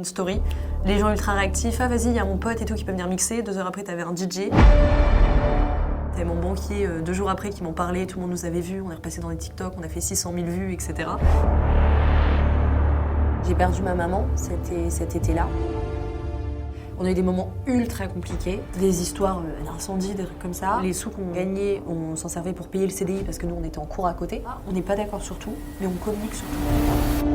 Une story, les gens ultra réactifs, ah vas-y, il y a mon pote et tout qui peut venir mixer. 2 heures après, t'avais un DJ. T'avais mon banquier 2 jours après qui m'en parlait, tout le monde nous avait vus, on est repassé dans les TikTok, on a fait 600 000 vues, etc. J'ai perdu ma maman cet été-là. On a eu des moments ultra compliqués, des histoires d'incendie, des trucs comme ça. Les sous qu'on gagnait, on s'en servait pour payer le CDI parce que nous on était en cours à côté. On n'est pas d'accord sur tout, mais on communique sur tout.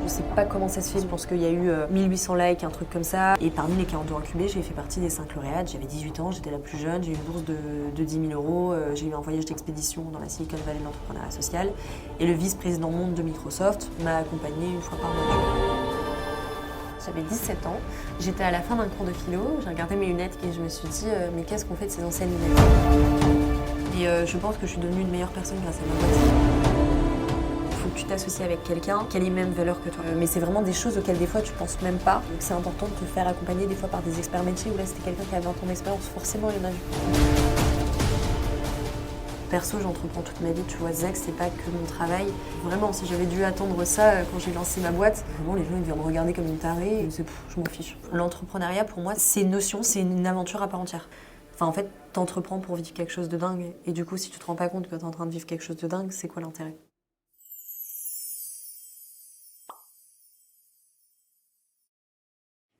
Je sais pas comment ça se fait, je pense qu'il y a eu 1800 likes, un truc comme ça. Et parmi les 42 incubés, j'ai fait partie des 5 lauréates. J'avais 18 ans, j'étais la plus jeune, j'ai eu une bourse de 10 000 €. J'ai eu un voyage d'expédition dans la Silicon Valley de l'entrepreneuriat social. Et le vice-président monde de Microsoft m'a accompagnée une fois par mois. J'avais 17 ans, j'étais à la fin d'un cours de philo, j'ai regardé mes lunettes et je me suis dit mais qu'est-ce qu'on fait de ces anciennes lunettes? Et je pense que je suis devenue une meilleure personne grâce à ma boîte. Il faut que tu t'associes avec quelqu'un qui a les mêmes valeurs que toi. Mais c'est vraiment des choses auxquelles des fois tu penses même pas. Donc c'est important de te faire accompagner des fois par des experts métiers où là c'était quelqu'un qui avait 20 ans d'expérience, forcément il y en a vu. Perso, j'entreprends toute ma vie, tu vois, Zach, c'est pas que mon travail. Vraiment, si j'avais dû attendre ça quand j'ai lancé ma boîte, vraiment, les gens ils devaient me regarder comme une tarée, je m'en fiche. L'entrepreneuriat, pour moi, c'est une notion, c'est une aventure à part entière. Enfin, en fait, t'entreprends pour vivre quelque chose de dingue. Et du coup, si tu te rends pas compte que t'es en train de vivre quelque chose de dingue, c'est quoi l'intérêt?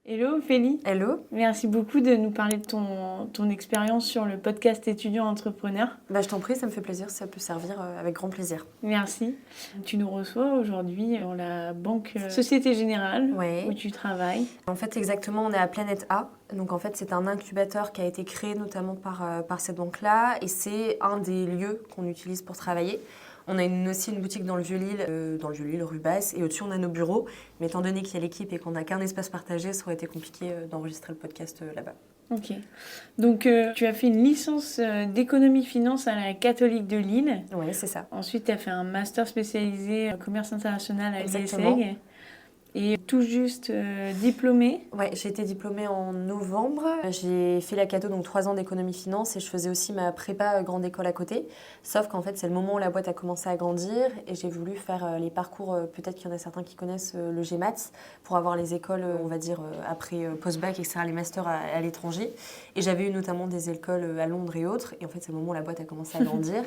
Hello Ophélie. Hello. Merci beaucoup de nous parler de ton expérience sur le podcast étudiant entrepreneur. Bah, je t'en prie, ça me fait plaisir, ça peut servir avec grand plaisir. Merci. Tu nous reçois aujourd'hui dans la banque Société Générale où tu travailles. En fait, exactement, on est à Planète A. Donc en fait, c'est un incubateur qui a été créé notamment par cette banque-là et c'est un des lieux qu'on utilise pour travailler. On a aussi une boutique dans le Vieux-Lille, rue Basse, et au-dessus on a nos bureaux. Mais étant donné qu'il y a l'équipe et qu'on n'a qu'un espace partagé, ça aurait été compliqué d'enregistrer le podcast là-bas. Ok. Donc tu as fait une licence d'économie-finance à la Catholique de Lille. Oui, c'est ça. Ensuite, tu as fait un master spécialisé en commerce international à Exactement. l'IESEG. Et tout juste diplômée. Ouais, j'ai été diplômée en novembre. J'ai fait la Cato, donc 3 ans d'économie-finance, et je faisais aussi ma prépa grande école à côté. Sauf qu'en fait, c'est le moment où la boîte a commencé à grandir et j'ai voulu faire les parcours, peut-être qu'il y en a certains qui connaissent le GMAT, pour avoir les écoles, on va dire, après post-bac, etc., les masters à l'étranger. Et j'avais eu notamment des écoles à Londres et autres. Et en fait, c'est le moment où la boîte a commencé à grandir.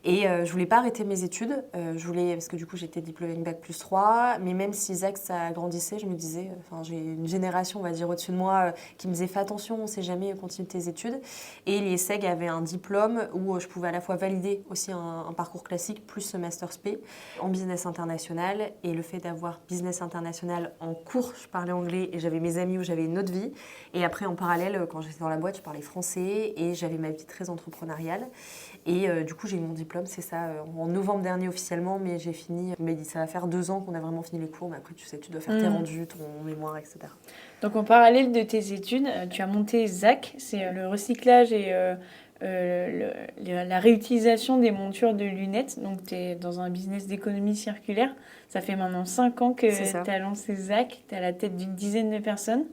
Et je voulais pas arrêter mes études. Parce que du coup, j'étais diplômée avec bac+3. Mais même si Zach, ça grandissait, je me disais, j'ai une génération, on va dire, au-dessus de moi qui me disait fais attention, on sait jamais, continue tes études. Et l'IESEG avait un diplôme où je pouvais à la fois valider aussi un parcours classique plus ce master spé en business international. Et le fait d'avoir business international en cours, je parlais anglais et j'avais mes amis où j'avais une autre vie. Et après, en parallèle, quand j'étais dans la boîte, je parlais français et j'avais ma vie très entrepreneuriale. Et du coup, j'ai eu mon diplôme, c'est ça, en novembre dernier officiellement, mais j'ai fini. On m'a dit ça va faire 2 ans qu'on a vraiment fini les cours, mais après, tu sais, tu dois faire tes rendus, ton mémoire, etc. Donc, en parallèle de tes études, tu as monté ZAC, c'est le recyclage et la réutilisation des montures de lunettes. Donc, tu es dans un business d'économie circulaire. Ça fait maintenant 5 ans que tu as lancé ZAC, tu es à la tête d'une dizaine de personnes.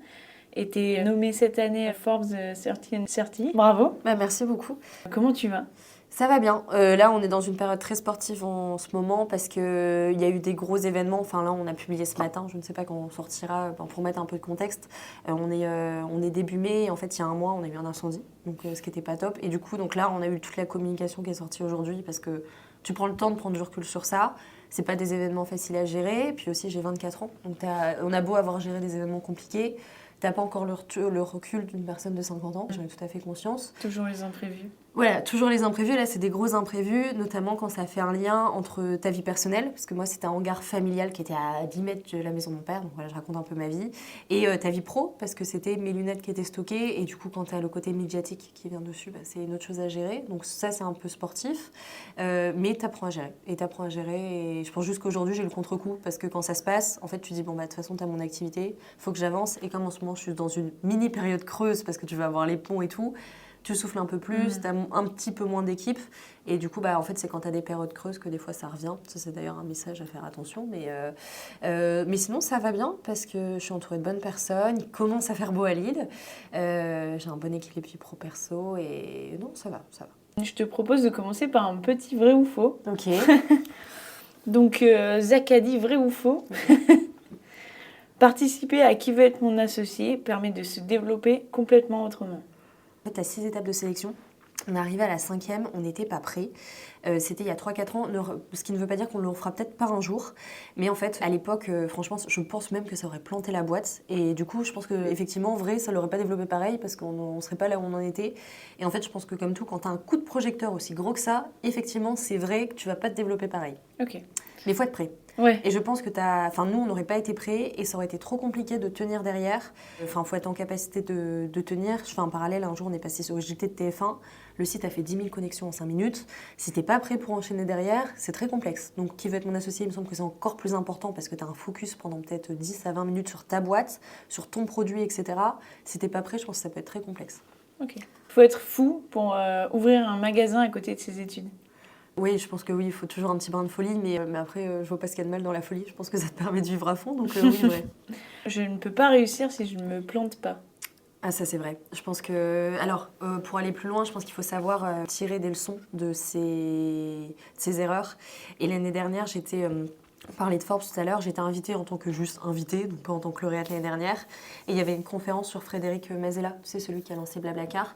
Et tu es nommée cette année à Forbes 30. Bravo. Bah, merci beaucoup. Comment tu vas ? Ça va bien. Là, on est dans une période très sportive en ce moment parce qu'il y a eu des gros événements. Enfin, là, on a publié ce matin. Je ne sais pas quand on sortira. Pour mettre un peu de contexte, on est début mai. Et en fait, il y a un mois, on a eu un incendie. Donc, ce qui n'était pas top. Et du coup, donc là, on a eu toute la communication qui est sortie aujourd'hui parce que tu prends le temps de prendre du recul sur ça. C'est pas des événements faciles à gérer. Puis aussi, j'ai 24 ans. Donc, on a beau avoir géré des événements compliqués. T'as pas encore le recul d'une personne de 50 ans, j'en ai tout à fait conscience. Toujours les imprévus. Voilà, toujours les imprévus. Là, c'est des gros imprévus, notamment quand ça fait un lien entre ta vie personnelle, parce que moi, c'était un hangar familial qui était à 10 mètres de la maison de mon père, donc voilà, je raconte un peu ma vie, et ta vie pro, parce que c'était mes lunettes qui étaient stockées, et du coup, quand t'as le côté médiatique qui vient dessus, c'est une autre chose à gérer. Donc ça, c'est un peu sportif, mais t'apprends à gérer. Et je pense juste qu'aujourd'hui, j'ai le contre-coup, parce que quand ça se passe, en fait, tu dis, bon, bah, de toute façon, t'as mon activité, faut que j'avance, et comme en ce moment, je suis dans une mini période creuse, parce que tu vas avoir les ponts et tout, tu souffles un peu plus, tu as un petit peu moins d'équipe. Et du coup, en fait, c'est quand tu as des périodes creuses que des fois, ça revient. Ça, c'est d'ailleurs un message à faire attention. Mais sinon, ça va bien parce que je suis entourée de bonnes personnes. Il commence à faire beau à Lille. J'ai un bon équilibre vie pro-perso. Et non, ça va. Je te propose de commencer par un petit vrai ou faux. Ok. Donc, Zach a dit vrai ou faux. Participer à Qui veut être mon associé permet de se développer complètement autrement. En fait, tu as 6 étapes de sélection. On est arrivé à la 5e, on n'était pas prêt. C'était il y a 3-4 ans, ce qui ne veut pas dire qu'on le refera peut-être pas un jour. Mais en fait, à l'époque, franchement, je pense même que ça aurait planté la boîte. Et du coup, je pense qu'effectivement, en vrai, ça l'aurait pas développé pareil parce qu'on ne serait pas là où on en était. Et en fait, je pense que comme tout, quand tu as un coup de projecteur aussi gros que ça, effectivement, c'est vrai que tu vas pas te développer pareil. Ok. Mais il faut être prêt. Ouais. Et je pense que nous, on n'aurait pas été prêts et ça aurait été trop compliqué de tenir derrière. Enfin, il faut être en capacité de tenir. Je fais un parallèle, un jour, on est passé sur le JT de TF1. Le site a fait 10 000 connexions en 5 minutes. Si t'es pas prêt pour enchaîner derrière, c'est très complexe. Donc, qui veut être mon associé, il me semble que c'est encore plus important parce que tu as un focus pendant peut-être 10 à 20 minutes sur ta boîte, sur ton produit, etc. Si t'es pas prêt, je pense que ça peut être très complexe. Ok. Faut être fou pour ouvrir un magasin à côté de ses études. Oui, je pense que oui, il faut toujours un petit brin de folie, mais après, je vois pas ce qu'il y a de mal dans la folie. Je pense que ça te permet de vivre à fond, donc oui, vrai. Je ne peux pas réussir si je ne me plante pas. Ah, ça c'est vrai. Je pense que... Alors, pour aller plus loin, je pense qu'il faut savoir tirer des leçons de ces erreurs. Et l'année dernière, on parlait de Forbes tout à l'heure, j'étais invitée en tant que juste invitée, donc pas en tant que lauréate l'année dernière. Et il y avait une conférence sur Frédéric Mazella, c'est celui qui a lancé Blablacar.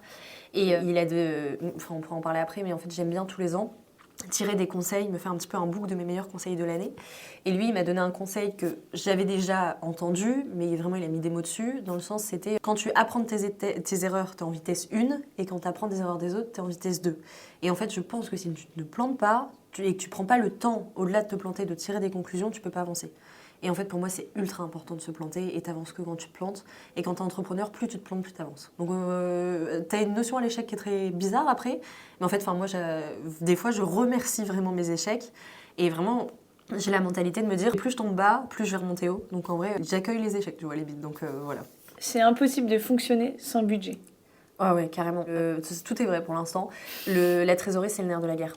Et Enfin, on pourra en parler après, mais en fait, j'aime bien tous les ans tirer des conseils, me faire un petit peu un book de mes meilleurs conseils de l'année. Et lui, il m'a donné un conseil que j'avais déjà entendu, mais vraiment, il a mis des mots dessus. Dans le sens, c'était quand tu apprends tes erreurs, tu es en vitesse 1, et quand tu apprends des erreurs des autres, tu es en vitesse 2. Et en fait, je pense que si tu ne plantes pas, et que tu prends pas le temps, au-delà de te planter, de tirer des conclusions, tu peux pas avancer. Et en fait, pour moi, c'est ultra important de se planter et t'avances que quand tu te plantes. Et quand t'es entrepreneur, plus tu te plantes, plus t'avances. Donc, t'as une notion à l'échec qui est très bizarre après. Mais en fait, moi, des fois, je remercie vraiment mes échecs. Et vraiment, j'ai la mentalité de me dire, plus je tombe bas, plus je vais remonter haut. Donc, en vrai, j'accueille les échecs, tu vois, les bides. Donc, voilà. C'est impossible de fonctionner sans budget. Ah ouais, carrément. Tout est vrai pour l'instant. La trésorerie, c'est le nerf de la guerre.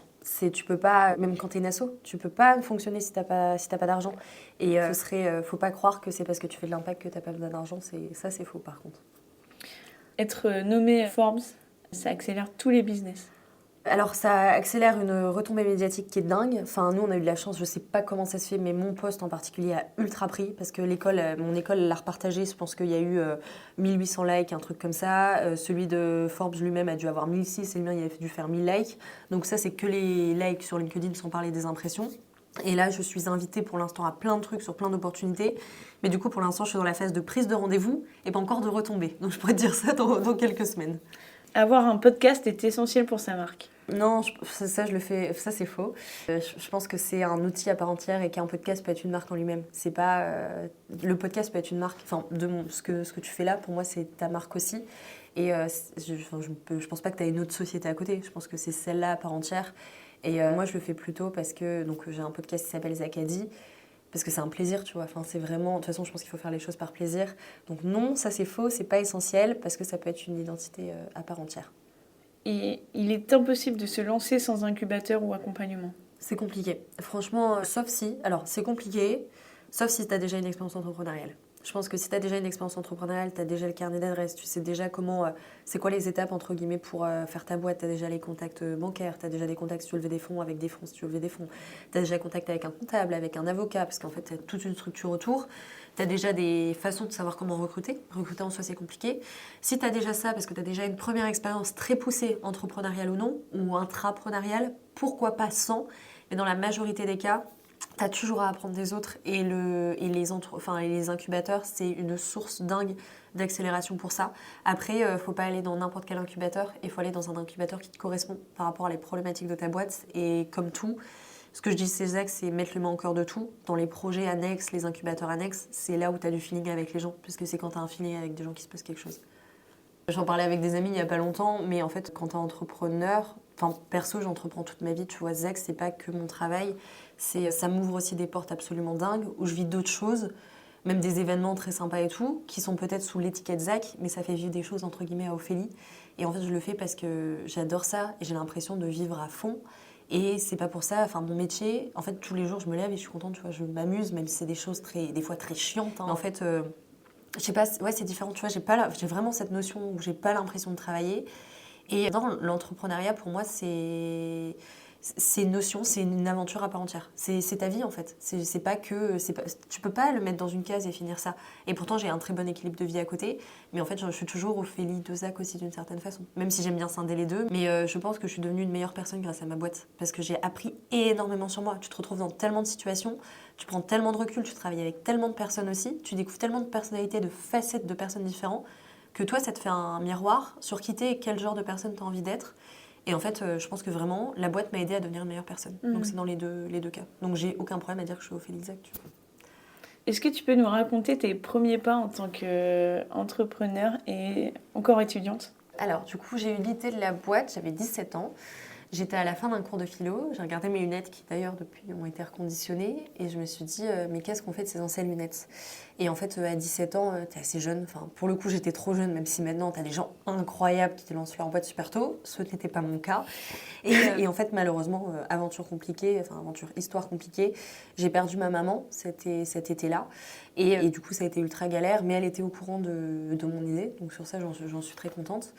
Tu peux pas, même quand t'es une asso, tu peux pas fonctionner si t'as pas d'argent. Et faut pas croire que c'est parce que tu fais de l'impact que t'as pas besoin d'argent. C'est faux par contre. Être nommé Forbes, ça accélère tous les business. Alors ça accélère une retombée médiatique qui est dingue. Enfin, nous on a eu de la chance, je sais pas comment ça se fait, mais mon poste en particulier a ultra pris parce que mon école l'a repartagé. Je pense qu'il y a eu 1800 likes, un truc comme ça. Celui de Forbes lui-même a dû avoir 1006 et le mien il a dû faire 1000 likes. Donc ça c'est que les likes sur LinkedIn sans parler des impressions. Et là je suis invitée pour l'instant à plein de trucs sur plein d'opportunités. Mais du coup pour l'instant je suis dans la phase de prise de rendez-vous et pas encore de retombée. Donc je pourrais te dire ça dans quelques semaines. Avoir un podcast est essentiel pour sa marque. Non, ça je le fais, ça c'est faux. Je pense que c'est un outil à part entière et qu'un podcast peut être une marque en lui-même. C'est pas le podcast peut être une marque. Enfin, ce que tu fais là, pour moi, c'est ta marque aussi. Et je pense pas que tu as une autre société à côté. Je pense que c'est celle-là à part entière. Et moi, je le fais plutôt parce que j'ai un podcast qui s'appelle Zacadie. Parce que c'est un plaisir, tu vois. Enfin, c'est vraiment... De toute façon, je pense qu'il faut faire les choses par plaisir. Donc non, ça c'est faux, c'est pas essentiel parce que ça peut être une identité à part entière. Et il est impossible de se lancer sans incubateur ou accompagnement. C'est compliqué. Franchement, sauf si... Alors, c'est compliqué, sauf si tu as déjà une expérience entrepreneuriale. Je pense que si tu as déjà une expérience entrepreneuriale, tu as déjà le carnet d'adresses, tu sais déjà comment... c'est quoi les étapes, entre guillemets, pour faire ta boîte. Tu as déjà les contacts bancaires, tu as déjà des contacts si tu veux lever des fonds, avec des fonds si tu veux lever des fonds. Tu as déjà contact avec un comptable, avec un avocat, parce qu'en fait, tu as toute une structure autour. Tu as déjà des façons de savoir comment recruter. Recruter en soi, c'est compliqué. Si tu as déjà ça, parce que tu as déjà une première expérience très poussée, entrepreneuriale ou non, ou intrapreneuriale, pourquoi pas sans? Mais dans la majorité des cas, tu as toujours à apprendre des autres. Et les incubateurs, c'est une source dingue d'accélération pour ça. Après, il ne faut pas aller dans n'importe quel incubateur. Il faut aller dans un incubateur qui te correspond par rapport à les problématiques de ta boîte. Et comme tout, ce que je dis, c'est mettre le main au cœur de tout. Dans les projets annexes, les incubateurs annexes, c'est là où tu as du feeling avec les gens. Puisque c'est quand tu as un feeling avec des gens qui se passe quelque chose. J'en parlais avec des amis il n'y a pas longtemps, mais en fait, quand tu es entrepreneur, perso, j'entreprends toute ma vie. Tu vois, Zach, c'est pas que mon travail. Ça m'ouvre aussi des portes absolument dingues, où je vis d'autres choses, même des événements très sympas et tout, qui sont peut-être sous l'étiquette Zach, mais ça fait vivre des choses, entre guillemets, à Ophélie. Et en fait, je le fais parce que j'adore ça, et j'ai l'impression de vivre à fond. Et c'est pas pour ça, mon métier, en fait, tous les jours, je me lève et je suis contente, tu vois, je m'amuse, même si c'est des choses des fois très chiantes. Hein. En fait, je sais pas, ouais, c'est différent, tu vois, j'ai vraiment cette notion où j'ai pas l'impression de travailler. Et dans l'entrepreneuriat, pour moi, c'est c'est une notion, c'est une aventure à part entière. C'est ta vie en fait. Tu peux pas le mettre dans une case et finir ça. Et pourtant j'ai un très bon équilibre de vie à côté, mais en fait je suis toujours Ophélie de Zach aussi d'une certaine façon. Même si j'aime bien scinder les deux, mais je pense que je suis devenue une meilleure personne grâce à ma boîte parce que j'ai appris énormément sur moi. Tu te retrouves dans tellement de situations, tu prends tellement de recul, tu travailles avec tellement de personnes aussi, tu découvres tellement de personnalités, de facettes de personnes différentes que toi ça te fait un miroir sur qui t'es et quel genre de personne t'as envie d'être. Et en fait, je pense que vraiment, la boîte m'a aidée à devenir une meilleure personne. Donc c'est dans les deux cas. Donc j'ai aucun problème à dire que je suis Ophélie Zach. Est-ce que tu peux nous raconter tes premiers pas en tant qu'entrepreneur et encore étudiante ? Alors, du coup, j'ai eu l'idée de la boîte, j'avais 17 ans. J'étais à la fin d'un cours de philo, j'ai regardé mes lunettes qui d'ailleurs depuis ont été reconditionnées et je me suis dit mais qu'est-ce qu'on fait de ces anciennes lunettes ? Et en fait à 17 ans t'es assez jeune, enfin pour le coup j'étais trop jeune même si maintenant t'as des gens incroyables qui te lancent leur boîte super tôt, ce n'était pas mon cas. Et en fait malheureusement histoire compliquée, j'ai perdu ma maman cet été-là et du coup ça a été ultra galère mais elle était au courant de mon idée donc sur ça j'en suis très contente.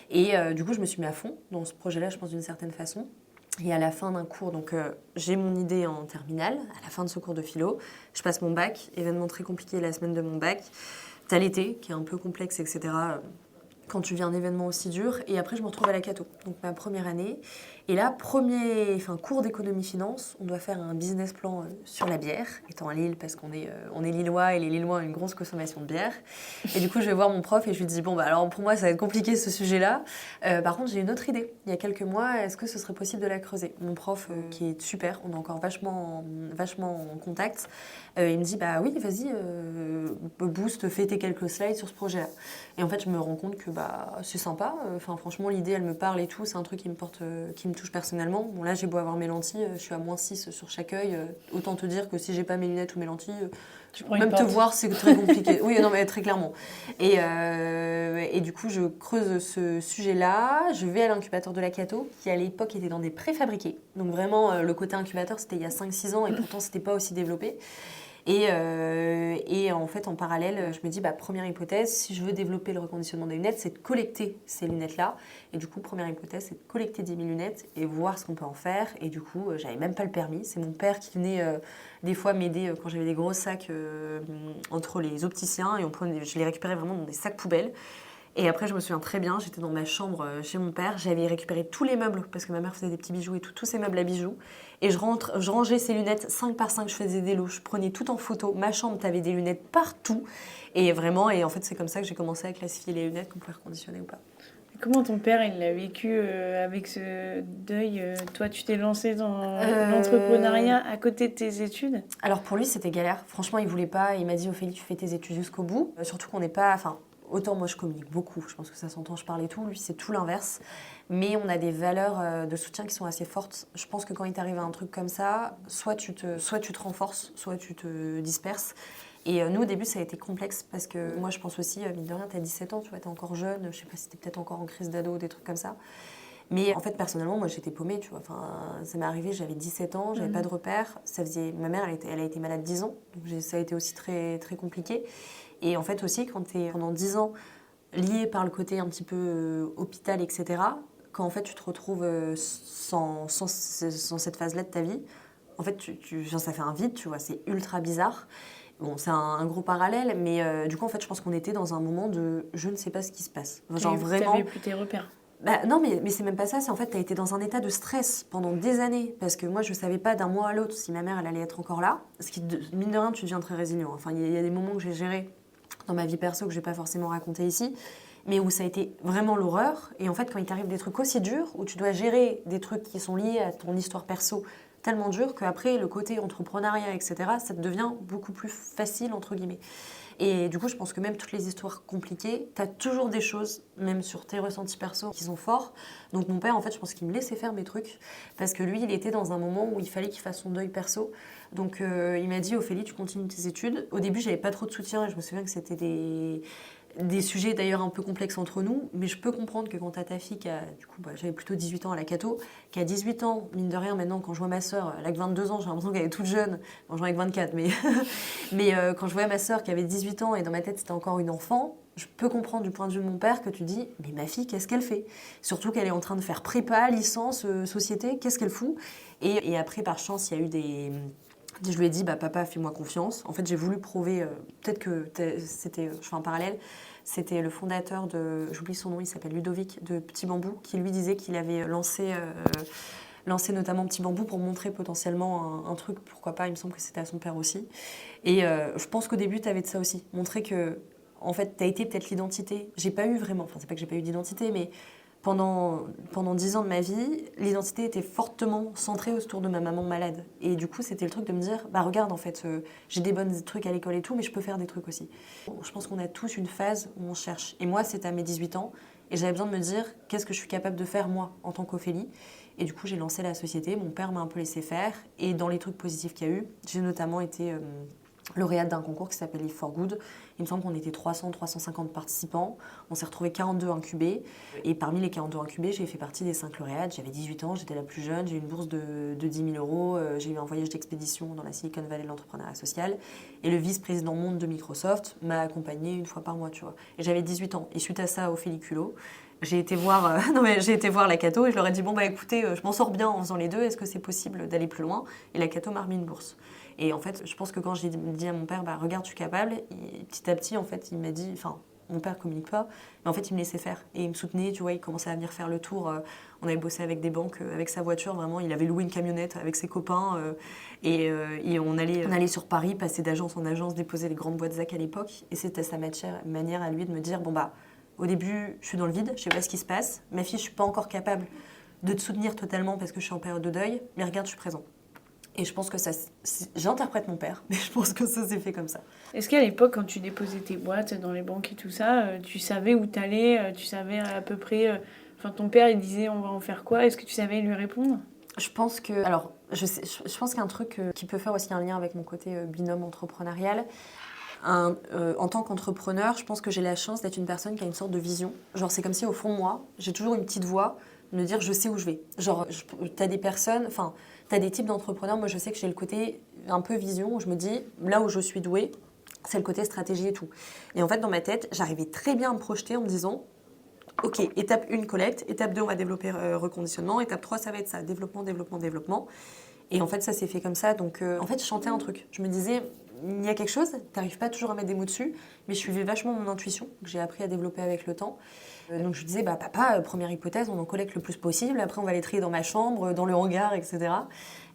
Et du coup je me suis mis à fond dans ce projet-là je pense d'une certaine façon. Et à la fin d'un cours, donc j'ai mon idée en terminale, à la fin de ce cours de philo, je passe mon bac, événement très compliqué la semaine de mon bac, t'as l'été qui est un peu complexe, etc. Quand tu vis un événement aussi dur, et après je me retrouve à la Cato, donc ma première année. Et là, cours d'économie-finance, on doit faire un business plan sur la bière, étant à Lille, parce qu'on est Lillois, et les Lillois ont une grosse consommation de bière. Et du coup, je vais voir mon prof et je lui dis, bon, bah alors pour moi, ça va être compliqué ce sujet-là. Par contre, j'ai une autre idée. Il y a quelques mois, est-ce que ce serait possible de la creuser ? Mon prof, qui est super, on est encore vachement en contact, il me dit, bah oui, vas-y, boost, fais tes quelques slides sur ce projet-là. Et en fait, je me rends compte que c'est sympa. Enfin, franchement, l'idée, elle me parle et tout. C'est un truc qui me touche personnellement. Bon, là, j'ai beau avoir mes lentilles, je suis à -6 sur chaque œil. Autant te dire que si j'ai pas mes lunettes ou mes lentilles, même te voir, c'est très compliqué. Oui, non, mais très clairement. Et du coup, je creuse ce sujet-là. Je vais à l'incubateur de la Cato, qui à l'époque était dans des préfabriqués. Donc vraiment, le côté incubateur, c'était il y a 5-6 ans et pourtant, c'était pas aussi développé. Et en fait, en parallèle, je me dis, première hypothèse, si je veux développer le reconditionnement des lunettes, c'est de collecter ces lunettes-là. Et du coup, première hypothèse, c'est de collecter 10 000 lunettes et voir ce qu'on peut en faire. Et du coup, j'avais même pas le permis. C'est mon père qui venait des fois m'aider quand j'avais des gros sacs entre les opticiens. Et je les récupérais vraiment dans des sacs poubelles. Et après, je me souviens très bien, j'étais dans ma chambre chez mon père, j'avais récupéré tous les meubles, parce que ma mère faisait des petits bijoux et tous ces meubles à bijoux. Et je rangeais ces lunettes 5 par 5, je faisais des lots, je prenais tout en photo. Ma chambre, t'avais des lunettes partout. Et vraiment, et en fait, c'est comme ça que j'ai commencé à classifier les lunettes qu'on pouvait reconditionner ou pas. Comment ton père, il l'a vécu avec ce deuil Toi, tu t'es lancée dans l'entrepreneuriat à côté de tes études ? Alors pour lui, c'était galère. Franchement, il voulait pas. Il m'a dit, Ophélie, tu fais tes études jusqu'au bout. Surtout qu'on n'est pas... Enfin, autant moi, je communique beaucoup. Je pense que ça s'entend, je parle et tout. Lui, c'est tout l'inverse. Mais on a des valeurs de soutien qui sont assez fortes. Je pense que quand il t'arrive à un truc comme ça, soit tu te renforces, soit tu te disperses. Et nous, au début, ça a été complexe parce que moi, je pense aussi, mine de rien, t'as 17 ans, tu vois, t'es encore jeune. Je sais pas si t'es peut-être encore en crise d'ado, des trucs comme ça. Mais en fait, personnellement, moi, j'étais paumée, tu vois. Enfin, ça m'est arrivé, j'avais 17 ans, j'avais pas de repères. Ma mère, elle a été malade 10 ans. Donc ça a été aussi très, très compliqué. Et en fait aussi, quand t'es pendant 10 ans lié par le côté un petit peu hôpital, etc., quand en fait tu te retrouves sans cette phase-là de ta vie, en fait, ça fait un vide, tu vois, c'est ultra bizarre. Bon, c'est un gros parallèle, mais du coup, en fait, je pense qu'on était dans un moment de je ne sais pas ce qui se passe. Genre vraiment. T'avais plus tes repères. Non, mais c'est même pas ça. C'est en fait, t'as été dans un état de stress pendant des années. Parce que moi, je savais pas d'un mois à l'autre si ma mère, elle allait être encore là. Ce qui, mine de rien, tu deviens très résilient. Enfin, il y a des moments que j'ai gérés dans ma vie perso que je vais pas forcément raconter ici, mais où ça a été vraiment l'horreur. Et en fait, quand il t'arrive des trucs aussi durs, où tu dois gérer des trucs qui sont liés à ton histoire perso tellement dure qu'après, le côté entrepreneuriat, etc., ça te devient beaucoup plus facile, entre guillemets. Et du coup, je pense que même toutes les histoires compliquées, t'as toujours des choses, même sur tes ressentis perso, qui sont forts. Donc mon père, en fait, je pense qu'il me laissait faire mes trucs, parce que lui, il était dans un moment où il fallait qu'il fasse son deuil perso. Donc il m'a dit, Ophélie, tu continues tes études. Au début, j'avais pas trop de soutien, et je me souviens que c'était Des sujets d'ailleurs un peu complexes entre nous, mais je peux comprendre que quand t'as ta fille qui a, du coup, j'avais plutôt 18 ans à la Cato, qui a 18 ans, mine de rien, maintenant, quand je vois ma sœur, elle a que 22 ans, j'ai l'impression qu'elle est toute jeune, bon, j'en ai que 24, mais, quand je vois ma sœur qui avait 18 ans et dans ma tête c'était encore une enfant, je peux comprendre du point de vue de mon père que tu dis, mais ma fille, qu'est-ce qu'elle fait? Surtout qu'elle est en train de faire prépa, licence, société, qu'est-ce qu'elle fout? Et après, par chance, il y a eu des... Je lui ai dit, bah, papa, fais-moi confiance. En fait, j'ai voulu prouver, peut-être que c'était, je fais un parallèle, c'était le fondateur de, j'oublie son nom, il s'appelle Ludovic, de Petit Bambou, qui lui disait qu'il avait lancé notamment Petit Bambou pour montrer potentiellement un truc, pourquoi pas, il me semble que c'était à son père aussi. Et je pense qu'au début, tu avais de ça aussi, montrer que, en fait, tu as été peut-être l'identité. J'ai pas eu vraiment, enfin, c'est pas que j'ai pas eu d'identité, mais pendant 10 ans de ma vie, l'identité était fortement centrée autour de ma maman malade. Et du coup, c'était le truc de me dire, bah regarde, en fait, j'ai des bons trucs à l'école et tout, mais je peux faire des trucs aussi. Je pense qu'on a tous une phase où on cherche. Et moi, c'était à mes 18 ans, et j'avais besoin de me dire, qu'est-ce que je suis capable de faire, moi, en tant qu'Ophélie. Et du coup, j'ai lancé la société, mon père m'a un peu laissé faire, et dans les trucs positifs qu'il y a eu, j'ai notamment été... lauréate d'un concours qui s'appelle Live for Good. Il me semble qu'on était 350 participants. On s'est retrouvés 42 incubés. Et parmi les 42 incubés, j'ai fait partie des 5 lauréates. J'avais 18 ans, j'étais la plus jeune. J'ai eu une bourse de 10 000 euros. J'ai eu un voyage d'expédition dans la Silicon Valley de l'entrepreneuriat social. Et le vice-président monde de Microsoft m'a accompagnée une fois par mois, tu vois. Et j'avais 18 ans. Et suite à ça, au Féliculo, j'ai été voir la Cato et je leur ai dit, bon, bah écoutez, je m'en sors bien en faisant les deux. Est-ce que c'est possible d'aller plus loin? Et la Cato m'a remis une bourse. Et en fait, je pense que quand j'ai dit à mon père, bah, regarde, je suis capable, et petit à petit, en fait, il m'a dit, enfin, mon père communique pas, mais en fait, il me laissait faire. Et il me soutenait, tu vois, il commençait à venir faire le tour. On avait bossé avec des banques, avec sa voiture, vraiment, il avait loué une camionnette avec ses copains. Et on allait sur Paris, passer d'agence en agence, déposer les grandes boîtes ZAC à l'époque. Et c'était sa manière à lui de me dire, bon, bah, au début, je suis dans le vide, je sais pas ce qui se passe. Ma fille, je suis pas encore capable de te soutenir totalement parce que je suis en période de deuil, mais regarde, je suis présent. Et je pense que ça, j'interprète mon père, mais je pense que ça s'est fait comme ça. Est-ce qu'à l'époque, quand tu déposais tes boîtes dans les banques et tout ça, tu savais où t'allais, tu savais à peu près... Enfin, ton père, il disait, on va en faire quoi? Est-ce que tu savais lui répondre? Je pense que... Alors, je pense qu'un truc qui peut faire aussi un lien avec mon côté binôme entrepreneurial, en tant qu'entrepreneur, je pense que j'ai la chance d'être une personne qui a une sorte de vision. Genre, c'est comme si au fond de moi, j'ai toujours une petite voix de me dire, je sais où je vais. Genre, t'as des personnes... Enfin, t'as des types d'entrepreneurs, moi je sais que j'ai le côté un peu vision, où je me dis, là où je suis douée, c'est le côté stratégie et tout. Et en fait, dans ma tête, j'arrivais très bien à me projeter en me disant, ok, étape 1, collecte, étape 2, on va développer reconditionnement, étape 3, ça va être ça, développement, développement, développement. Et en fait, ça s'est fait comme ça. Donc, en fait, je chantais un truc. Je me disais, il y a quelque chose, t'arrives pas toujours à mettre des mots dessus, mais je suivais vachement mon intuition, que j'ai appris à développer avec le temps. Donc je disais, bah papa, première hypothèse, on en collecte le plus possible, après on va les trier dans ma chambre, dans le hangar, etc.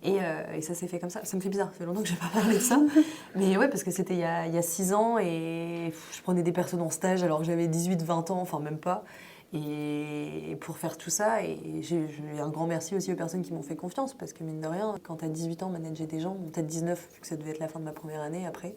Et ça s'est fait comme ça. Ça me fait bizarre, ça fait longtemps que je n'ai pas parlé de ça. Mais ouais, parce que c'était il y a 6 ans et je prenais des personnes en stage alors que j'avais 18-20 ans, enfin même pas. Et pour faire tout ça, et j'ai un grand merci aussi aux personnes qui m'ont fait confiance, parce que mine de rien, quand t'as 18 ans, manager des gens, peut-être 19, vu que ça devait être la fin de ma première année après,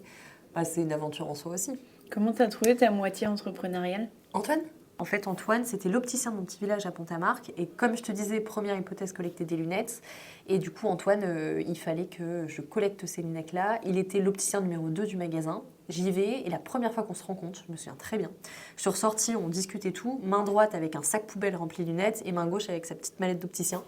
bah, c'est une aventure en soi aussi. Comment t'as trouvé ta moitié entrepreneuriale? Antoine ? En fait, Antoine, c'était l'opticien de mon petit village à Pont-à-Marc. Et comme je te disais, première hypothèse, collecter des lunettes. Et du coup, Antoine, il fallait que je collecte ces lunettes-là. Il était l'opticien numéro 2 du magasin. J'y vais, et la première fois qu'on se rencontre, je me souviens très bien, je suis ressortie, on discutait tout, main droite avec un sac poubelle rempli de lunettes, et main gauche avec sa petite mallette d'opticien.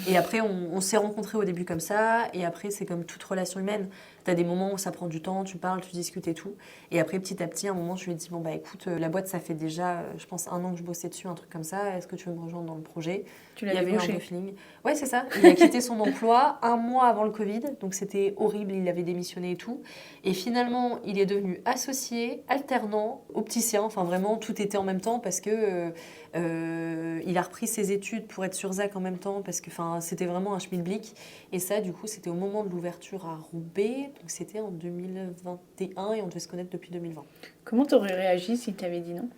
Et après, on s'est rencontrés au début comme ça, et après, c'est comme toute relation humaine. T'as des moments où ça prend du temps, tu parles, tu discutes et tout. Et après, petit à petit, à un moment, je lui ai dit, bon bah écoute, la boîte, ça fait déjà, je pense, 1 an que je bossais dessus, un truc comme ça, est-ce que tu veux me rejoindre dans le projet? Tu l'avais eu un bon feeling. Ouais, c'est ça. Il a quitté son emploi 1 mois avant le Covid, donc c'était horrible, il avait démissionné et tout. Et finalement, il est devenu associé, alternant, opticien, enfin vraiment, tout était en même temps parce que il a repris ses études pour être sur ZAC en même temps parce que c'était vraiment un schmilblick. Et ça, du coup, c'était au moment de l'ouverture à Roubaix, donc c'était en 2021 et on devait se connaître depuis 2020. Comment t'aurais réagi si t'avais dit non?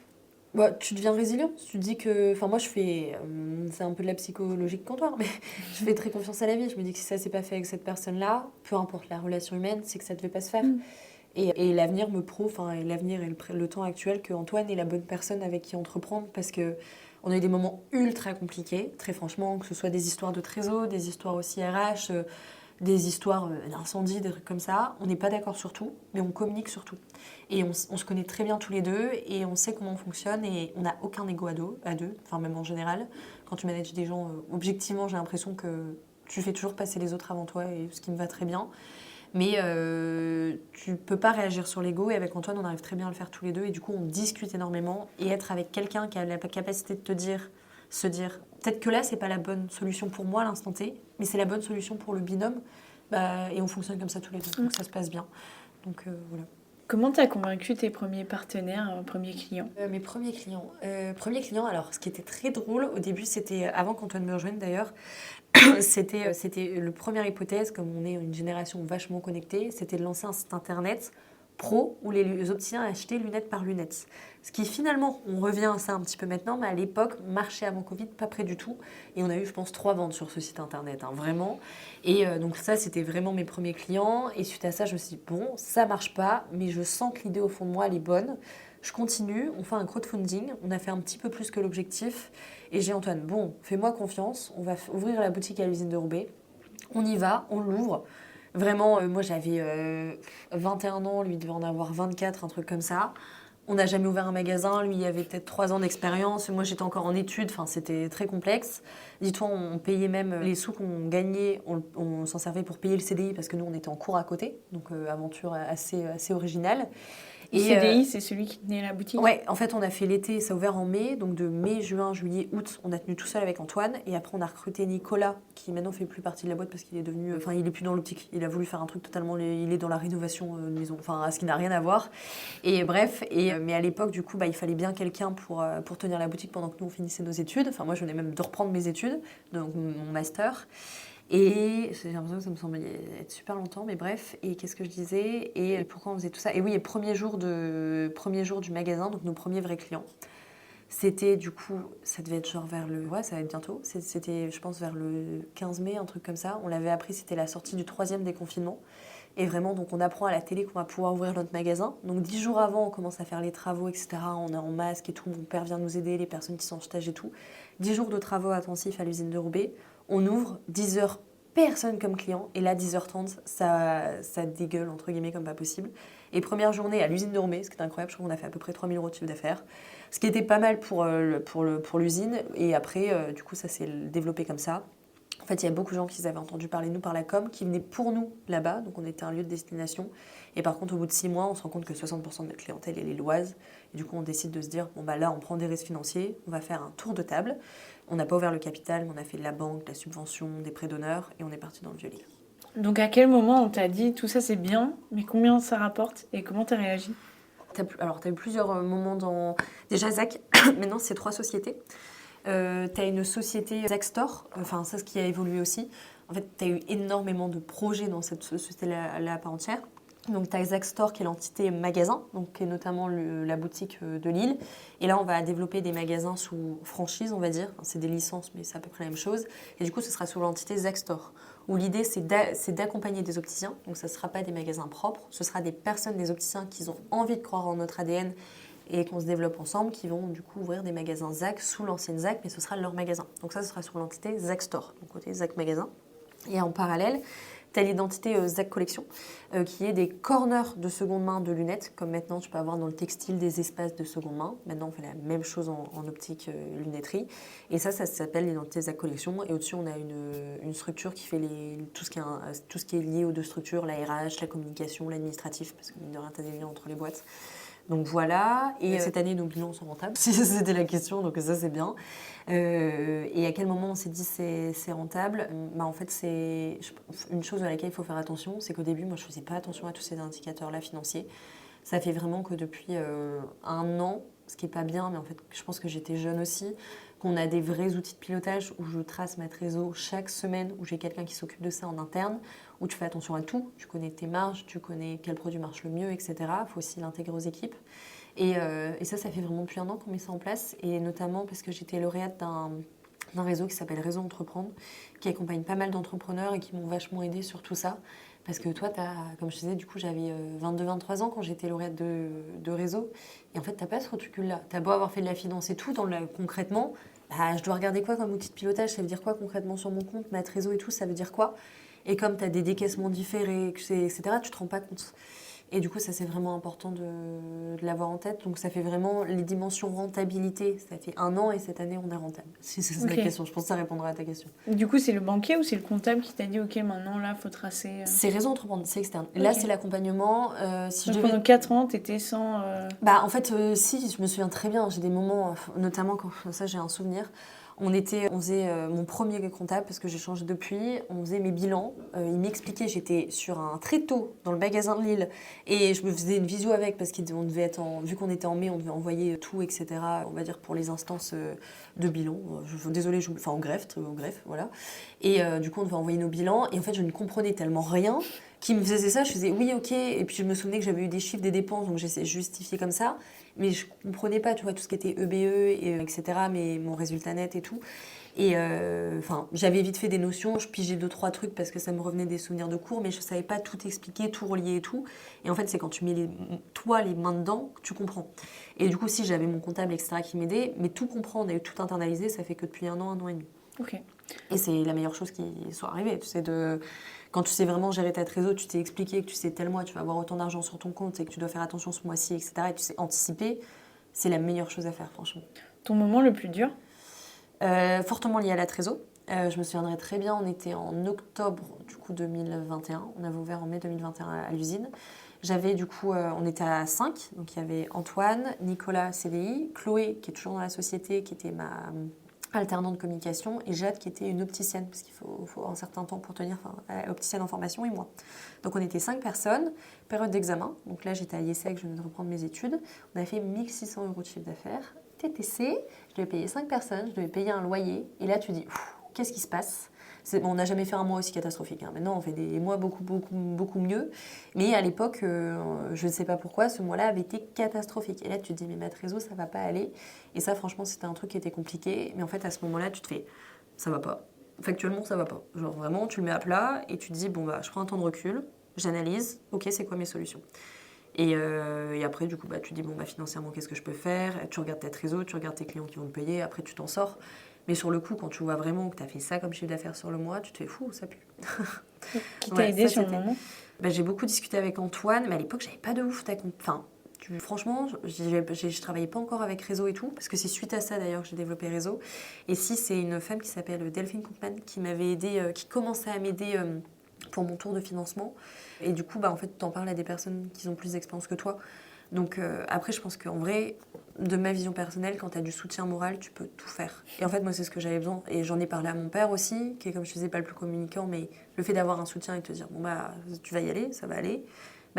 Bah, tu deviens résilient. Tu te dis que... Enfin, moi, je fais... c'est un peu de la psychologie de comptoir, mais je fais très confiance à la vie. Je me dis que si ça s'est pas fait avec cette personne-là, peu importe la relation humaine, c'est que ça devait pas se faire. Et l'avenir me prouve, et l'avenir et le temps actuel, qu'Antoine est la bonne personne avec qui entreprendre, parce que on a eu des moments ultra compliqués, très franchement, que ce soit des histoires de trésor, des histoires aussi RH... des histoires d'incendie, des trucs comme ça. On n'est pas d'accord sur tout, mais on communique sur tout. Et on se connaît très bien tous les deux et on sait comment on fonctionne et on n'a aucun ego à deux, enfin même en général. Quand tu manages des gens, objectivement, j'ai l'impression que tu fais toujours passer les autres avant toi, et ce qui me va très bien. Mais tu peux pas réagir sur l'ego, et avec Antoine, on arrive très bien à le faire tous les deux. Et du coup, on discute énormément. Et être avec quelqu'un qui a la capacité de se dire, peut-être que là, c'est pas la bonne solution pour moi à l'instant T, mais c'est la bonne solution pour le binôme. Et on fonctionne comme ça tous les deux, donc ça se passe bien. Donc voilà. Comment tu as convaincu tes premiers partenaires, premiers clients ? Mes premiers clients, alors ce qui était très drôle, au début, c'était, avant qu'Antoine me rejoigne d'ailleurs, c'était la première hypothèse, comme on est une génération vachement connectée, c'était de lancer un site internet pro où les opticiens achetaient lunette par lunette. Ce qui finalement, on revient à ça un petit peu maintenant, mais à l'époque, marché avant Covid, pas près du tout. Et on a eu, je pense, 3 ventes sur ce site internet, vraiment. Et donc ça, c'était vraiment mes premiers clients. Et suite à ça, je me suis dit, bon, ça marche pas, mais je sens que l'idée au fond de moi, elle est bonne. Je continue, on fait un crowdfunding, on a fait un petit peu plus que l'objectif. Et j'ai Antoine, bon, fais-moi confiance, on va ouvrir la boutique à l'usine de Roubaix. On y va, on l'ouvre. Vraiment, moi j'avais 21 ans, lui devait en avoir 24, un truc comme ça. On n'a jamais ouvert un magasin, lui il avait peut-être 3 ans d'expérience, moi j'étais encore en études, c'était très complexe. Dis-toi, on payait même les sous qu'on gagnait, on s'en servait pour payer le CDI parce que nous on était en cours à côté, donc aventure assez originale. Et CDI, c'est celui qui tenait la boutique ? Ouais, en fait, on a fait l'été, ça a ouvert en mai. Donc de mai, juin, juillet, août, on a tenu tout seul avec Antoine. Et après, on a recruté Nicolas, qui maintenant fait plus partie de la boîte parce qu'il est devenu... Enfin, il est plus dans l'optique. Il a voulu faire un truc totalement... Il est dans la rénovation de maison. Enfin, ce qui n'a rien à voir. Et bref, mais à l'époque, du coup, il fallait bien quelqu'un pour tenir la boutique pendant que nous, on finissait nos études. Enfin, moi, je venais même de reprendre mes études, donc mon master. Et j'ai l'impression que ça me semble être super longtemps, mais bref. Et qu'est-ce que je disais ? Et pourquoi on faisait tout ça ? Et oui, et premier jour du magasin, donc nos premiers vrais clients. C'était du coup, ça devait être genre vers le... Ouais, ça va être bientôt. C'était, je pense, vers le 15 mai, un truc comme ça. On l'avait appris, c'était la sortie du 3e déconfinement. Et vraiment, donc on apprend à la télé qu'on va pouvoir ouvrir notre magasin. Donc 10 jours avant, on commence à faire les travaux, etc. On est en masque et tout. Mon père vient nous aider, les personnes qui sont en stage et tout. 10 jours de travaux intensifs à l'usine de Roubaix. On ouvre, 10 heures, personne comme client. Et là, 10h30, ça dégueule, entre guillemets, comme pas possible. Et première journée à l'usine de Roubaix, ce qui est incroyable, je crois qu'on a fait à peu près 3 000 € de chiffre d'affaires. Ce qui était pas mal pour l'usine. Et après, du coup, ça s'est développé comme ça. En fait, il y a beaucoup de gens qui avaient entendu parler de nous par la com, qui venaient pour nous là-bas. Donc, on était un lieu de destination. Et par contre, au bout de 6 mois, on se rend compte que 60% de notre clientèle est lilloise. Et du coup, on décide de se dire, bon, là, on prend des risques financiers. On va faire un tour de table. On n'a pas ouvert le capital, mais on a fait de la banque, de la subvention, des prêts d'honneur. Et on est parti dans le vieux-livre. Donc, à quel moment on t'a dit, tout ça, c'est bien, mais combien ça rapporte et comment t'as réagi ? Alors, tu as eu plusieurs moments dans... Déjà, Zach, maintenant, c'est 3 sociétés. Tu as une société Zach Store, ça, ce qui a évolué aussi. En fait, tu as eu énormément de projets dans cette société-là à part entière. Donc, tu as Zach Store qui est l'entité magasin, donc qui est notamment la boutique de Lille. Et là, on va développer des magasins sous franchise, on va dire. C'est des licences, mais c'est à peu près la même chose. Et du coup, ce sera sous l'entité Zach Store, où l'idée, c'est d'accompagner des opticiens. Donc, ça ne sera pas des magasins propres. Ce sera des personnes, des opticiens qui ont envie de croire en notre ADN et qu'on se développe ensemble, qui vont du coup ouvrir des magasins Zach sous l'ancienne Zach, mais ce sera leur magasin. Donc ça, ce sera sur l'entité Zach Store, donc côté Zach Magasin. Et en parallèle, tu as l'identité Zach Collection, qui est des corners de seconde main de lunettes, comme maintenant tu peux avoir dans le textile des espaces de seconde main. Maintenant, on fait la même chose en optique lunetterie. Et ça s'appelle l'identité Zach Collection. Et au-dessus, on a une structure qui fait tout ce qui est lié aux 2 structures, la RH, la communication, l'administratif, parce que mine de rien, tu as des liens entre les boîtes. Donc voilà, et cette année, nos bilans sont rentables, si c'était la question, donc ça c'est bien. Et à quel moment on s'est dit c'est rentable ? En fait, c'est une chose à laquelle il faut faire attention, c'est qu'au début, moi je ne faisais pas attention à tous ces indicateurs-là financiers. Ça fait vraiment que depuis 1 an, ce qui n'est pas bien, mais en fait je pense que j'étais jeune aussi, qu'on a des vrais outils de pilotage où je trace ma trésor chaque semaine, où j'ai quelqu'un qui s'occupe de ça en interne, où tu fais attention à tout, tu connais tes marges, tu connais quel produit marche le mieux, etc. Il faut aussi l'intégrer aux équipes. Et ça fait vraiment depuis 1 an qu'on met ça en place, et notamment parce que j'étais lauréate d'un réseau qui s'appelle Réseau Entreprendre, qui accompagne pas mal d'entrepreneurs et qui m'ont vachement aidée sur tout ça. Parce que toi, comme je disais, du coup, j'avais 22-23 ans quand j'étais lauréate de réseau. Et en fait, t'as pas ce recul-là. T'as beau avoir fait de la finance et tout, concrètement, je dois regarder quoi comme outil de pilotage ? Ça veut dire quoi concrètement sur mon compte ? Ma trésor et tout, ça veut dire quoi ? Et comme tu as des décaissements différés, etc., tu te rends pas compte. Et du coup, ça, c'est vraiment important de l'avoir en tête. Donc, ça fait vraiment les dimensions rentabilité. Ça fait 1 an et cette année, on est rentable. Si c'est la question, je pense que ça répondra à ta question. Du coup, c'est le banquier ou c'est le comptable qui t'a dit, OK, maintenant, là, il faut tracer... C'est Réseau Entreprendre, c'est externe. Là, c'est l'accompagnement. Donc, pendant 4 ans, tu étais sans... En fait, si, je me souviens très bien. J'ai des moments, notamment quand ça, j'ai un souvenir. On faisait mon premier comptable, parce que j'ai changé depuis, on faisait mes bilans, il m'expliquait, j'étais sur un tréteau dans le magasin de Lille, et je me faisais une visio avec, parce qu'on devait être vu qu'on était en mai, on devait envoyer tout, etc., on va dire pour les instances de bilan, désolée, au greffe, voilà, et du coup on devait envoyer nos bilans, et en fait je ne comprenais tellement rien, qui me faisait ça, je faisais oui, ok, et puis je me souvenais que j'avais eu des chiffres, des dépenses, donc j'essayais de justifier comme ça, mais je comprenais pas, tu vois, tout ce qui était EBE, etc., mais mon résultat net et tout. Et j'avais vite fait des notions, je pigeais 2-3 trucs parce que ça me revenait des souvenirs de cours, mais je savais pas tout expliquer, tout relier et tout. Et en fait, c'est quand tu mets toi les mains dedans que tu comprends. Et du coup, si j'avais mon comptable, etc., qui m'aidait, mais tout comprendre et tout internaliser, ça fait que depuis 1 an et demi. Ok. Et c'est la meilleure chose qui soit arrivée, tu sais, quand tu sais vraiment gérer ta trésor, tu t'es expliqué que tu sais tel mois tu vas avoir autant d'argent sur ton compte et que tu dois faire attention ce mois-ci, etc., et tu sais anticiper, c'est la meilleure chose à faire, franchement. Ton moment le plus dur? Fortement lié à la trésor. Je me souviendrai très bien, on était en octobre du coup 2021, on avait ouvert en mai 2021 à l'usine. J'avais du coup, on était à 5, donc il y avait Antoine, Nicolas CDI, Chloé qui est toujours dans la société, qui était ma alternante de communication, et Jade qui était une opticienne, parce qu'il faut un certain temps pour tenir, opticienne en formation, et moi. Donc on était 5 personnes, période d'examen, donc là j'étais à l'IESEC, je venais de reprendre mes études, on avait fait 1 600 € de chiffre d'affaires, TTC, je devais payer 5 personnes, je devais payer un loyer, et là tu dis, qu'est-ce qui se passe ? On n'a jamais fait un mois aussi catastrophique. Hein. Maintenant, on fait des mois beaucoup mieux. Mais à l'époque, je ne sais pas pourquoi, ce mois-là avait été catastrophique. Et là, tu te dis, mais ma trésor, ça ne va pas aller. Et ça, franchement, c'était un truc qui était compliqué. Mais en fait, à ce moment-là, tu te fais, ça va pas. Factuellement, ça va pas. Genre vraiment, tu le mets à plat et tu te dis, bon, je prends un temps de recul, j'analyse, ok, c'est quoi mes solutions ? Et après, du coup, tu te dis, financièrement, qu'est-ce que je peux faire ? Tu regardes ta trésor, tu regardes tes clients qui vont te payer, après, tu t'en sors. Mais sur le coup, quand tu vois vraiment que tu as fait ça comme chiffre d'affaires sur le mois, tu te fais fou, ça pue. Qui t'a aidé sur le moment ? J'ai beaucoup discuté avec Antoine, mais à l'époque, j'avais pas de ouf. Franchement, je travaillais pas encore avec Réseau et tout, parce que c'est suite à ça d'ailleurs que j'ai développé Réseau. Et si, c'est une femme qui s'appelle Delphine Koopman qui m'avait aidé, qui commençait à m'aider pour mon tour de financement. Et du coup, en fait, tu en parles à des personnes qui ont plus d'expérience que toi. Donc après, je pense qu'en vrai, de ma vision personnelle, quand tu as du soutien moral, tu peux tout faire. Et en fait, moi, c'est ce que j'avais besoin. Et j'en ai parlé à mon père aussi, qui est, comme je disais, pas le plus communicant, mais le fait d'avoir un soutien et de te dire, tu vas y aller, ça va aller,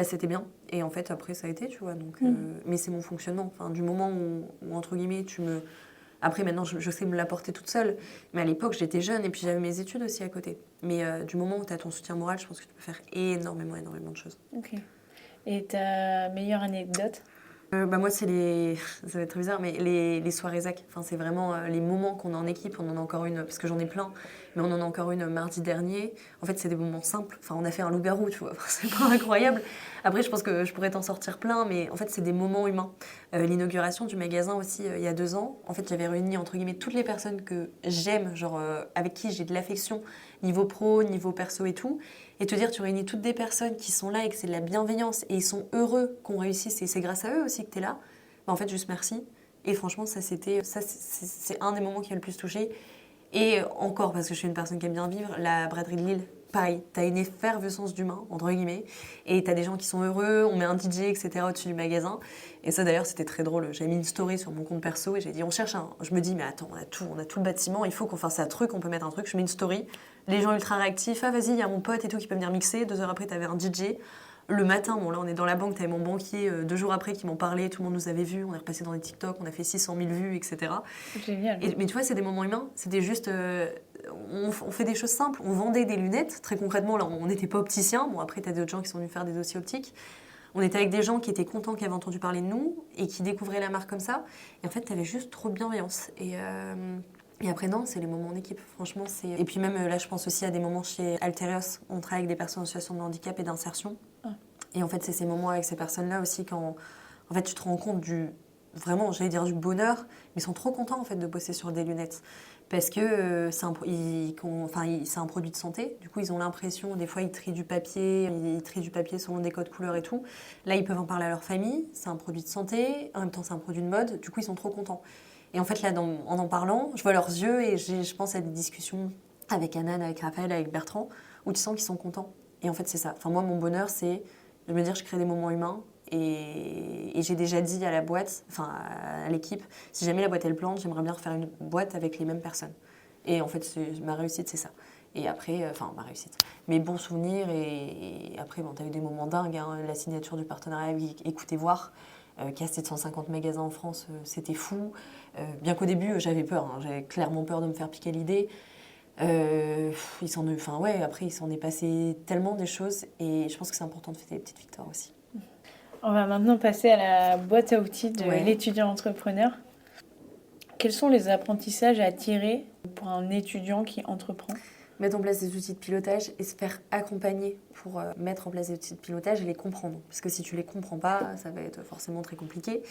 c'était bien. Et en fait, après, ça a été, tu vois. Donc, mais c'est mon fonctionnement. Enfin, du moment où entre guillemets, Après, maintenant, je sais me l'apporter toute seule. Mais à l'époque, j'étais jeune et puis j'avais mes études aussi à côté. Mais du moment où tu as ton soutien moral, je pense que tu peux faire énormément de choses. Ok. Et ta meilleure anecdote ? Moi, ça va être très bizarre, mais les soirées ZAC. Enfin, c'est vraiment les moments qu'on a en équipe. On en a encore une, parce que j'en ai plein, mais on en a encore une mardi dernier. En fait, c'est des moments simples. Enfin, on a fait un loup-garou, tu vois. C'est pas incroyable. Après, je pense que je pourrais t'en sortir plein, mais en fait, c'est des moments humains. L'inauguration du magasin aussi, il y a 2 ans, en fait, j'avais réuni, entre guillemets, toutes les personnes que j'aime, genre avec qui j'ai de l'affection, niveau pro, niveau perso et tout. Et te dire, tu réunis toutes des personnes qui sont là et que c'est de la bienveillance et ils sont heureux qu'on réussisse et c'est grâce à eux aussi que tu es là. En fait, juste merci. Et franchement, c'est un des moments qui m'a le plus touchée. Et encore, parce que je suis une personne qui aime bien vivre, la braderie de Lille, pareil, t'as une effervescence d'humain, entre guillemets, et t'as des gens qui sont heureux, on met un DJ, etc. au-dessus du magasin. Et ça, d'ailleurs, c'était très drôle. J'avais mis une story sur mon compte perso et j'ai dit, on cherche un... Je me dis, mais attends, on a tout le bâtiment, il faut qu'on fasse un truc, on peut mettre un truc. Je mets une story, les gens ultra réactifs, vas-y, il y a mon pote et tout qui peut venir mixer. 2 heures après, t'avais un DJ. Le matin, là, on est dans la banque, t'avais mon banquier 2 jours après qui m'en parlait, tout le monde nous avait vus, on est repassé dans les TikTok, on a fait 600 000 vues, etc. Génial. Mais tu vois, c'est des moments humains, c'était juste... on fait des choses simples, on vendait des lunettes, très concrètement, là, on n'était pas opticiens, bon après, t'as d'autres gens qui sont venus faire des dossiers optiques. On était avec des gens qui étaient contents, qui avaient entendu parler de nous, et qui découvraient la marque comme ça, et en fait, t'avais juste trop de bienveillance. Et après, non, c'est les moments en équipe, franchement, c'est... Et puis même, là, je pense aussi à des moments chez Alterios, on travaille avec des personnes en situation de handicap et d'insertion. Et en fait, c'est ces moments avec ces personnes-là aussi quand, en fait, tu te rends compte du vraiment, j'allais dire du bonheur, mais ils sont trop contents en fait de bosser sur des lunettes. Parce que c'est un produit de santé. Du coup, ils ont l'impression, des fois, ils trient du papier selon des codes couleurs et tout. Là, ils peuvent en parler à leur famille. C'est un produit de santé. En même temps, c'est un produit de mode. Du coup, ils sont trop contents. Et en fait, là, en parlant, je vois leurs yeux et je pense à des discussions avec Anan, avec Raphaël, avec Bertrand, où tu sens qu'ils sont contents. Et en fait, c'est ça. Enfin, moi, mon bonheur, c'est de me dire je crée des moments humains. Et j'ai déjà dit à la boîte, enfin à l'équipe, si jamais la boîte elle plante, j'aimerais bien refaire une boîte avec les mêmes personnes. Et en fait, ma réussite, c'est ça. Et après, ma réussite, mes bons souvenirs. Et après, bon, t'as eu des moments dingues. Hein, la signature du partenariat avec Écoutez Voir, qui a 750 magasins en France, c'était fou. Bien qu'au début, j'avais peur. Hein, j'avais clairement peur de me faire piquer l'idée. Après, il s'en est passé tellement des choses. Et je pense que c'est important de fêter les petites victoires aussi. On va maintenant passer à la boîte à outils de l'étudiant entrepreneur. Quels sont les apprentissages à tirer pour un étudiant qui entreprend ? Mettre en place des outils de pilotage et se faire accompagner pour mettre en place des outils de pilotage et les comprendre. Parce que si tu les comprends pas, ça va être forcément très compliqué.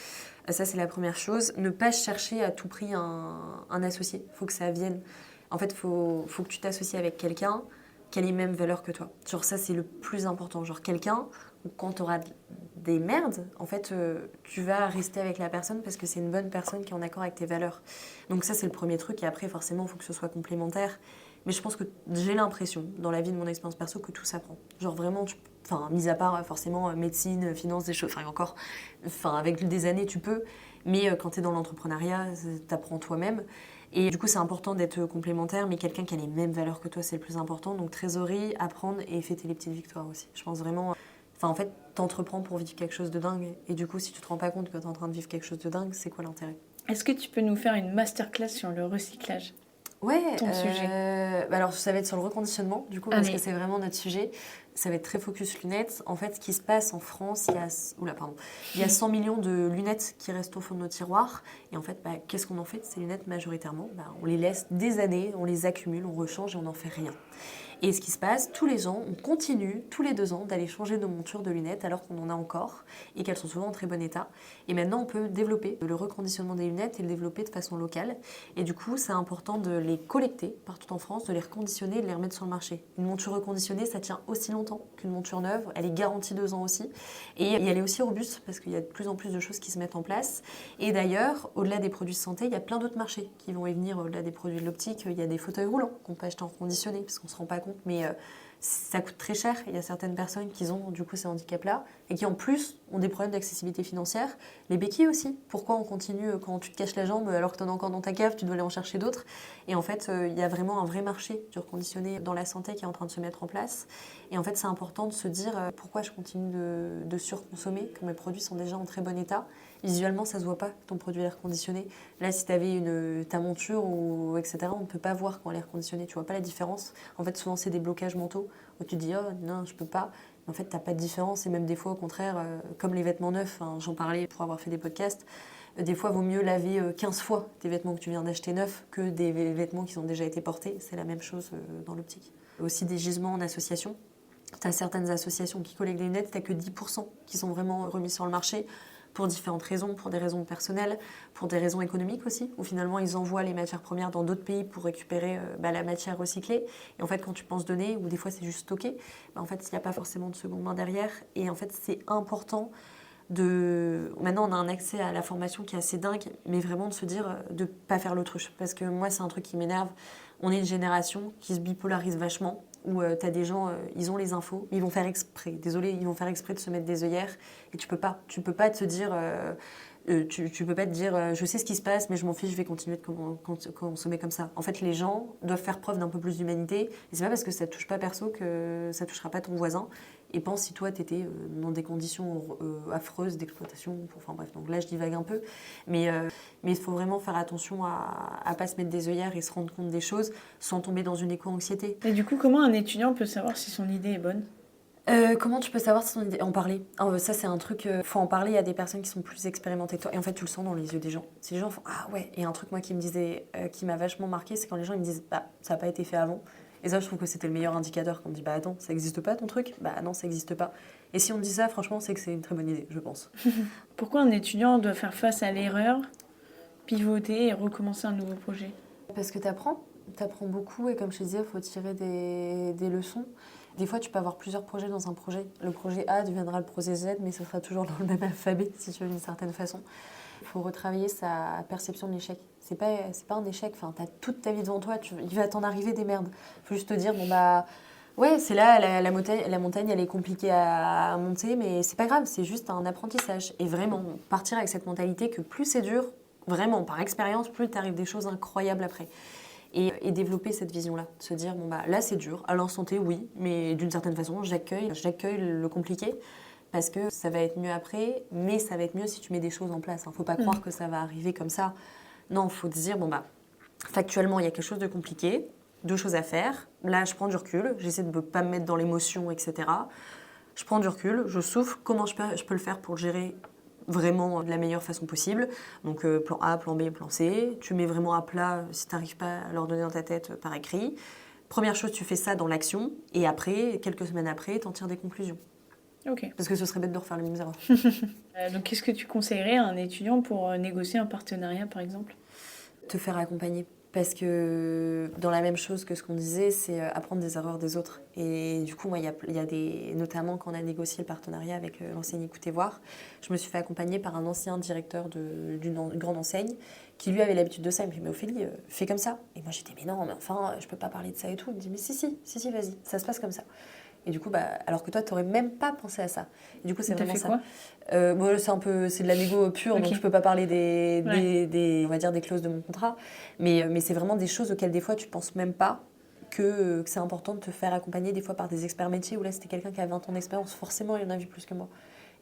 Ça, c'est la première chose. Ne pas chercher à tout prix un associé. Il faut que ça vienne. En fait, faut que tu t'associes avec quelqu'un qui a les mêmes valeurs que toi. Genre ça, c'est le plus important. Genre quelqu'un, quand tu auras des merdes, en fait, tu vas rester avec la personne parce que c'est une bonne personne qui est en accord avec tes valeurs. Donc ça, c'est le premier truc. Et après, forcément, il faut que ce soit complémentaire. Mais je pense que j'ai l'impression, dans la vie de mon expérience perso, que tout s'apprend. Genre vraiment, mis à part forcément médecine, finance, des choses, avec des années, tu peux. Mais quand tu es dans l'entrepreneuriat, tu apprends toi-même. Et du coup, c'est important d'être complémentaire, mais quelqu'un qui a les mêmes valeurs que toi, c'est le plus important. Donc trésorerie, apprendre et fêter les petites victoires aussi. Je pense vraiment... en fait, t'entreprends pour vivre quelque chose de dingue. Et du coup, si tu te rends pas compte que t'es en train de vivre quelque chose de dingue, c'est quoi l'intérêt ? Est-ce que tu peux nous faire une masterclass sur le recyclage ? Ouais, ton sujet. Alors ça va être sur le reconditionnement, du coup, parce que c'est vraiment notre sujet. Ça va être très focus lunettes. En fait, ce qui se passe en France, il y a 100 millions de lunettes qui restent au fond de nos tiroirs. Et en fait, qu'est-ce qu'on en fait de ces lunettes majoritairement ? On les laisse des années, on les accumule, on rechange et on n'en fait rien. Et ce qui se passe, tous les ans, on continue, tous les 2 ans, d'aller changer nos montures de lunettes alors qu'on en a encore et qu'elles sont souvent en très bon état. Et maintenant, on peut développer le reconditionnement des lunettes et le développer de façon locale. Et du coup, c'est important de les collecter partout en France, de les reconditionner et de les remettre sur le marché. Une monture reconditionnée, ça tient aussi longtemps qu'une monture neuve. Elle est garantie 2 ans aussi. Et elle est aussi robuste parce qu'il y a de plus en plus de choses qui se mettent en place. Et d'ailleurs, au-delà des produits de santé, il y a plein d'autres marchés qui vont y venir. Au-delà des produits de l'optique, il y a des fauteuils roulants qu'on peut acheter en reconditionné parce qu'on ne se rend pas compte, mais ça coûte très cher. Il y a certaines personnes qui ont du coup ces handicaps-là et qui en plus ont des problèmes d'accessibilité financière. Les béquilles aussi. Pourquoi on continue quand tu te caches la jambe alors que tu en as encore dans ta cave, tu dois aller en chercher d'autres. Et en fait, il y a vraiment un vrai marché du reconditionné dans la santé qui est en train de se mettre en place. Et en fait, c'est important de se dire pourquoi je continue de surconsommer quand mes produits sont déjà en très bon état. Visuellement, ça se voit pas que ton produit est reconditionné. Là, si tu avais ta monture ou etc., on ne peut pas voir quand elle est reconditionnée. Tu vois pas la différence. En fait, souvent, c'est des blocages mentaux où tu te dis « Oh non, je peux pas ». En fait, tu n'as pas de différence. Et même des fois, au contraire, comme les vêtements neufs, j'en parlais pour avoir fait des podcasts, des fois, il vaut mieux laver 15 fois des vêtements que tu viens d'acheter neufs que des vêtements qui ont déjà été portés. C'est la même chose dans l'optique. Aussi des gisements en association. Tu as certaines associations qui collectent des lunettes, tu n'as que 10% qui sont vraiment remis sur le marché pour différentes raisons, pour des raisons personnelles, pour des raisons économiques aussi, où finalement ils envoient les matières premières dans d'autres pays pour récupérer la matière recyclée. Et en fait, quand tu penses donner, ou des fois c'est juste stocké, en fait, il n'y a pas forcément de seconde main derrière. Et en fait, c'est important Maintenant, on a un accès à la formation qui est assez dingue, mais vraiment de se dire de ne pas faire l'autruche. Parce que moi, c'est un truc qui m'énerve. On est une génération qui se bipolarise vachement, où tu as des gens, ils ont les infos, mais ils vont faire exprès. Désolé, ils vont faire exprès de se mettre des œillères. Et tu peux pas te dire... tu peux pas te dire je sais ce qui se passe mais je m'en fiche, je vais continuer de consommer comme ça. En fait, les gens doivent faire preuve d'un peu plus d'humanité et c'est pas parce que ça te touche pas perso que ça touchera pas ton voisin. Et pense si toi t'étais dans des conditions affreuses d'exploitation, donc là je divague un peu, mais il faut vraiment faire attention à pas se mettre des œillères et se rendre compte des choses sans tomber dans une éco-anxiété. Et du coup, comment un étudiant peut savoir si son idée est bonne ? Comment tu peux savoir si ton idée... En parler. Ça, c'est un truc... faut en parler à des personnes qui sont plus expérimentées que toi. Et en fait, tu le sens dans les yeux des gens. Si les gens font « Ah ouais !» Et un truc, moi, qui m'a vachement marqué, c'est quand les gens ils me disent « Bah, ça n'a pas été fait avant. » Et ça, je trouve que c'était le meilleur indicateur. Quand on dit, bah attends, ça n'existe pas ton truc? Bah non, ça n'existe pas. Et si on dit ça, franchement, c'est que c'est une très bonne idée, je pense. Pourquoi un étudiant doit faire face à l'erreur, pivoter et recommencer un nouveau projet? Parce que t'apprends beaucoup, et comme je te disais, il faut tirer des leçons. Des fois, tu peux avoir plusieurs projets dans un projet. Le projet A deviendra le projet Z, mais ce sera toujours dans le même alphabet, si tu veux, d'une certaine façon. Il faut retravailler sa perception de l'échec. C'est pas un échec, enfin, t'as toute ta vie devant toi, il va t'en arriver des merdes. Il faut juste te dire, bon bah, ouais, c'est là, la montagne, elle est compliquée à monter, mais c'est pas grave, c'est juste un apprentissage. Et vraiment, partir avec cette mentalité que plus c'est dur, vraiment, par expérience, plus t'arrives des choses incroyables après. Et développer cette vision-là, se dire, bon bah là c'est dur, à l'instant T, oui, mais d'une certaine façon, j'accueille le compliqué, parce que ça va être mieux après, mais ça va être mieux si tu mets des choses en place. Faut pas croire que ça va arriver comme ça. Non, faut te dire, bon bah, factuellement, il y a quelque chose de compliqué, 2 choses à faire. Là, je prends du recul, j'essaie de ne pas me mettre dans l'émotion, etc. Je prends du recul, je souffle, comment je peux le faire pour le gérer vraiment de la meilleure façon possible. Donc plan A, plan B, plan C. Tu mets vraiment à plat si tu n'arrives pas à l'ordonner dans ta tête par écrit. Première chose, tu fais ça dans l'action. Et après, quelques semaines après, tu en tires des conclusions. Ok. Parce que ce serait bête de refaire les mêmes erreurs. Donc qu'est-ce que tu conseillerais à un étudiant pour négocier un partenariat, par exemple? Te faire accompagner. Parce que dans la même chose que ce qu'on disait, c'est apprendre des erreurs des autres. Et du coup, moi, il y a des... Notamment quand on a négocié le partenariat avec l'enseigne Écoutez Voir, je me suis fait accompagner par un ancien directeur d'une grande enseigne qui, lui, avait l'habitude de ça. Il me dit, mais Ophélie, fais comme ça. Et moi, j'étais, mais non, mais enfin, je peux pas parler de ça et tout. Il me dit, mais si, vas-y, ça se passe comme ça. Et du coup, alors que toi, tu n'aurais même pas pensé à ça. Et du coup, c'est vraiment ça. Bon, c'est de la négo pure, okay. Donc je peux pas parler on va dire des clauses de mon contrat. Mais c'est vraiment des choses auxquelles des fois tu penses même pas que c'est important de te faire accompagner des fois par des experts métiers où là c'était quelqu'un qui a 20 ans d'expérience, forcément il en a vu plus que moi.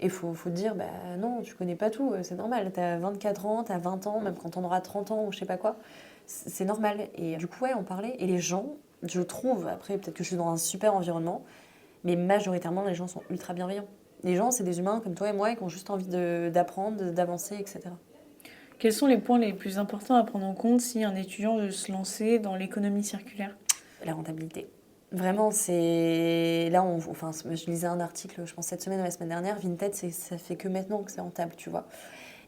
Et il faut te dire, bah non, tu connais pas tout, c'est normal. T'as 24 ans, t'as 20 ans, même quand on aura 30 ans ou je sais pas quoi, c'est normal. Et du coup, ouais, on parlait. Et les gens, je trouve, après peut-être que je suis dans un super environnement, mais majoritairement, les gens sont ultra bienveillants. Les gens, c'est des humains comme toi et moi et qui ont juste envie d'apprendre, d'avancer, etc. Quels sont les points les plus importants à prendre en compte si un étudiant veut se lancer dans l'économie circulaire? La rentabilité. Vraiment, c'est... Là, je lisais un article, je pense cette semaine ou la semaine dernière, Vinted, ça fait que maintenant que c'est rentable, tu vois.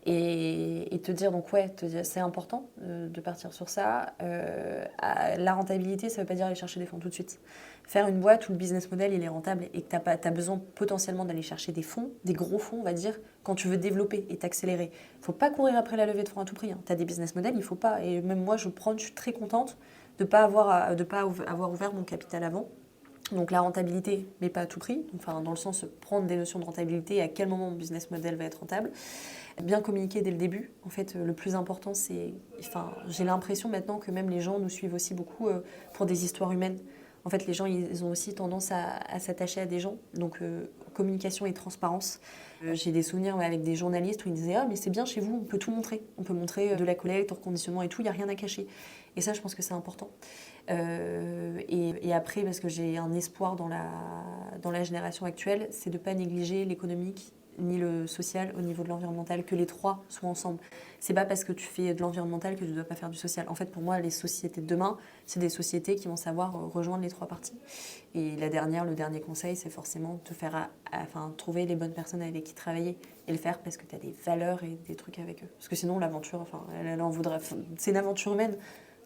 Et te dire, donc ouais, c'est important de partir sur ça. La rentabilité, ça ne veut pas dire aller chercher des fonds tout de suite. Faire une boîte où le business model il est rentable et que tu as besoin potentiellement d'aller chercher des fonds, des gros fonds, on va dire, quand tu veux développer et t'accélérer. Il ne faut pas courir après la levée de fonds à tout prix. Tu as des business models, il ne faut pas. Et même moi, je suis très contente de ne pas avoir ouvert mon capital avant. Donc la rentabilité, mais pas à tout prix. Enfin, dans le sens de prendre des notions de rentabilité et à quel moment mon business model va être rentable. Bien communiquer dès le début. En fait, le plus important, c'est... Enfin, j'ai l'impression maintenant que même les gens nous suivent aussi beaucoup pour des histoires humaines. En fait, les gens, ils ont aussi tendance à s'attacher à des gens. Donc, communication et transparence. J'ai des souvenirs avec des journalistes où ils disaient « Ah, mais c'est bien chez vous, on peut tout montrer. On peut montrer de la collecte, au reconditionnement et tout, il n'y a rien à cacher. » Et ça, je pense que c'est important. Et après, parce que j'ai un espoir dans la génération actuelle, c'est de ne pas négliger l'économique ni le social au niveau de l'environnemental, que les trois soient ensemble. C'est pas parce que tu fais de l'environnemental que tu dois pas faire du social. En fait, pour moi, les sociétés de demain, c'est des sociétés qui vont savoir rejoindre les trois parties. Et le dernier conseil, c'est forcément de trouver les bonnes personnes avec qui travailler et le faire parce que tu as des valeurs et des trucs avec eux. Parce que sinon, l'aventure, elle en voudrait. C'est une aventure humaine.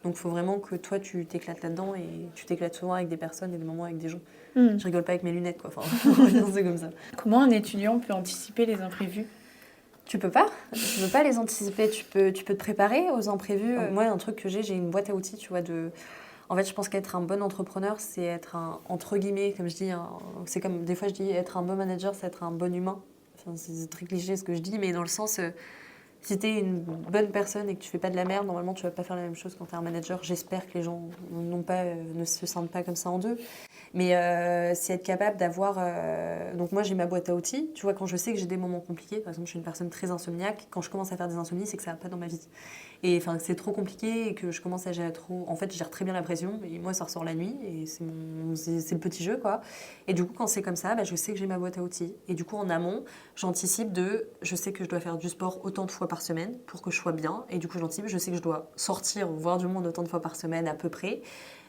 Donc, il faut vraiment que toi, tu t'éclates là-dedans et tu t'éclates souvent avec des personnes et des moments avec des gens. Je rigole pas avec mes lunettes, quoi. C'est comme ça. Comment un étudiant peut anticiper les imprévus? Tu peux pas les anticiper. Tu peux te préparer aux imprévus. Moi, un truc que j'ai une boîte à outils, tu vois, En fait, je pense qu'être un bon entrepreneur, c'est être entre guillemets, comme je dis, c'est comme des fois je dis, être un bon manager, c'est être un bon humain. Enfin, c'est très cliché ce que je dis, mais dans le sens... Si tu es une bonne personne et que tu fais pas de la merde, normalement tu vas pas faire la même chose quand tu es un manager. J'espère que les gens ne se sentent pas comme ça en deux. Mais c'est être capable d'avoir... Donc moi j'ai ma boîte à outils. Tu vois, quand je sais que j'ai des moments compliqués, par exemple je suis une personne très insomniaque, quand je commence à faire des insomnies, c'est que ça va pas dans ma vie. Et enfin c'est trop compliqué et que je commence à gérer trop... En fait je gère très bien la pression, et moi ça ressort la nuit et c'est le petit jeu, quoi. Et du coup quand c'est comme ça, je sais que j'ai ma boîte à outils. Et du coup en amont, j'anticipe je sais que je dois faire du sport autant de fois par semaine pour que je sois bien. Et du coup, j'anticipe. Je sais que je dois sortir ou voir du monde autant de fois par semaine à peu près.